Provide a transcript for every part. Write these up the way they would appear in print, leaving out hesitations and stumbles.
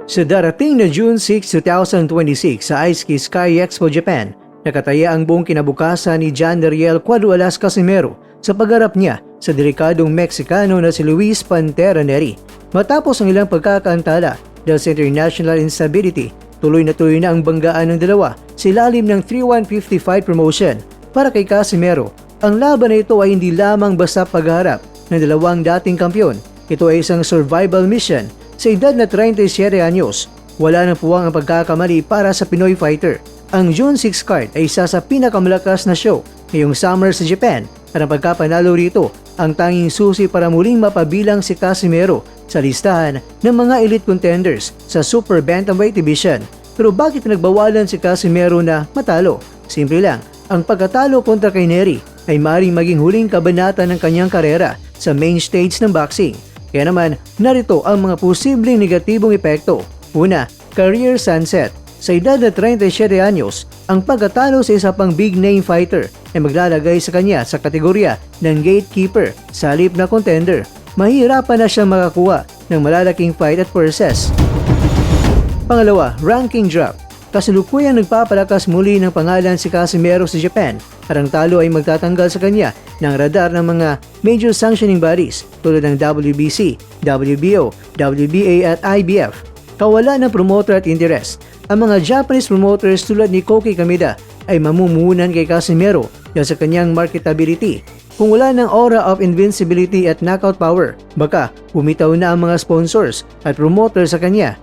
Sa darating na June 6, 2026 sa Aiski Sky Expo Japan, nakataya ang buong kinabukasan ni John Dariel Cuadro-Alas Casimero sa pagharap niya sa delikadong Meksikano na si Luis Pantera Neri. Matapos ang ilang pagkakaantala dahil sa international instability, tuloy na ang banggaan ng dalawa sa ilalim ng 3-150 fight promotion. Para kay Casimero, ang laban na ito ay hindi lamang basta pagharap ng dalawang dating kampiyon. Ito ay isang survival mission. Sa edad na 37 anyos, wala nang puwang ang pagkakamali para sa Pinoy fighter. Ang June 6 card ay isa sa pinakamalakas na show ngayong summer sa Japan at ang pagkapanalo rito ang tanging susi para muling mapabilang si Casimero sa listahan ng mga elite contenders sa Super Bantamweight Division. Pero bakit pinagbawalan si Casimero na matalo? Simple lang, ang pagkatalo kontra kay Neri ay maaaring maging huling kabanata ng kanyang karera sa main stage ng boxing. Kaya naman, narito ang mga posibleng negatibong epekto. Una, career sunset. Sa edad na 37 anyos, ang pagkatalo sa isa pang big name fighter ay maglalagay sa kanya sa kategorya ng gatekeeper sa halip na contender. Mahirapan na siyang makakuha ng malalaking fight at purses. Pangalawa, ranking drop. Kasalukuyang nagpapalakas muli ng pangalan si Casimero sa Japan at ang talo ay magtatanggal sa kanya ng radar ng mga major sanctioning bodies tulad ng WBC, WBO, WBA at IBF. Kawala ng promoter at interest. Ang mga Japanese promoters tulad ni Koki Kameda ay mamumuhunan kay Casimero dahil sa kanyang marketability. Kung wala ng aura of invincibility at knockout power, baka bumitaw na ang mga sponsors at promoters sa kanya.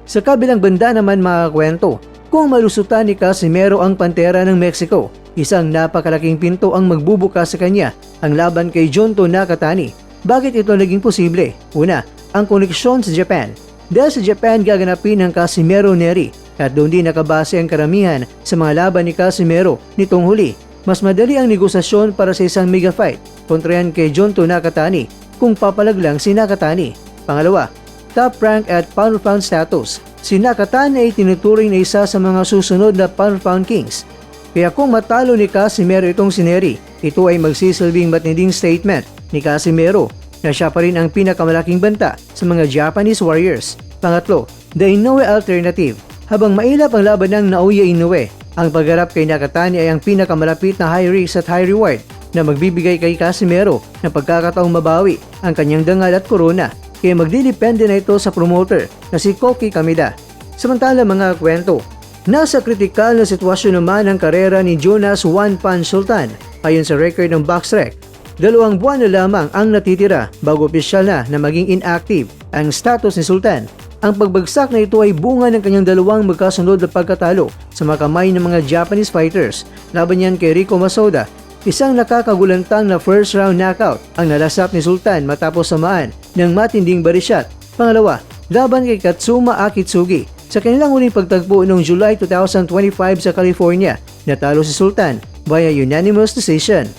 Sa kabilang banda naman mga kwento, kung malusutan ni Casimero ang Pantera ng Mexico, isang napakalaking pinto ang magbubukas sa kanya ang laban kay Junto Nakatani. Bakit ito naging posible? Una, ang koneksyon sa Japan. Dahil sa Japan gaganapin ang Casimero Neri at doon din nakabase ang karamihan sa mga laban ni Casimero nitong huli. Mas madali ang negosasyon para sa isang mega fight kontra yan kay Junto Nakatani kung papalag lang si Nakatani. Pangalawa, top rank at pound-for-pound status. Si Nakatani ay tinuturing na isa sa mga susunod na pound-for-pound kings. Kaya kung matalo ni Casimero itong si Neri, ito ay magsisilbing matinding statement ni Casimero na siya pa rin ang pinakamalaking banta sa mga Japanese warriors. Pangatlo, the Inoue alternative. Habang mailap ang laban ng Naoya Inoue, ang pagharap kay Nakatani ay ang pinakamalapit na high risk at high reward na magbibigay kay Casimero ng pagkakataong mabawi ang kanyang dangal at korona. Kaya magdidepende na ito sa promoter na si Koki Kameda. Samantala mga kwento, nasa kritikal na sitwasyon naman ang karera ni Jonas One Punch Sultan. Ayon sa record ng BoxRec, 2 buwan na lamang ang natitira bago opisyal na maging inactive ang status ni Sultan. Ang pagbagsak na ito ay bunga ng kanyang dalawang magkasunod na pagkatalo sa mga kamay ng mga Japanese fighters. Laban yan kay Rico Masoda. Isang nakakagulantang na first round knockout ang nalasap ni Sultan matapos samaan ng matinding body shot. Pangalawa, laban kay Katsuma Akitsugi. Sa kanilang uling pagtagpo noong July 2025 sa California, natalo si Sultan via unanimous decision.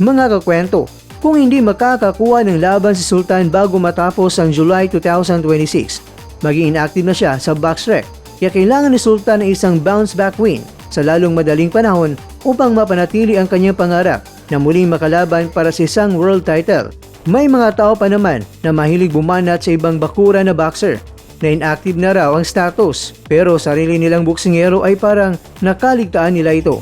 Mga kakwento, kung hindi makakakuha ng laban si Sultan bago matapos ang July 2026, maging inactive na siya sa BoxRec. Kaya kailangan ni Sultan ng isang bounce back win sa lalong madaling panahon upang mapanatili ang kanyang pangarap na muling makalaban para sa isang world title. May mga tao pa naman na mahilig bumanat sa ibang bakura na boxer na inactive na raw ang status pero sarili nilang boksingero ay parang nakaligtaan nila ito.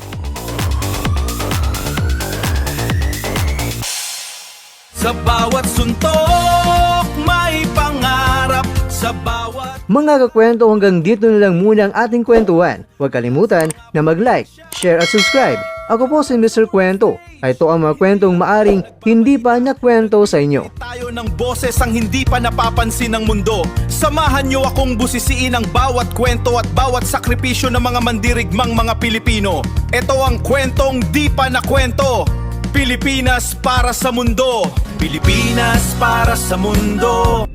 Sa bawat suntok may pangarap, sa bawat... Mga kakwento, hanggang dito na lang muna ang ating kwentuhan. Huwag kalimutan na mag-like, share at subscribe. Ako po si Mr. Kwento. Ito ang mga kwentong maaring hindi pa nakwento sa inyo. Tayo ng boses ang hindi pa napapansin ng mundo. Samahan niyo akong busisiin ang bawat kwento at bawat sakripisyo ng mga mandirigmang mga Pilipino. Ito ang kwentong di pa nakwento. Pilipinas para sa mundo. Pilipinas para sa mundo.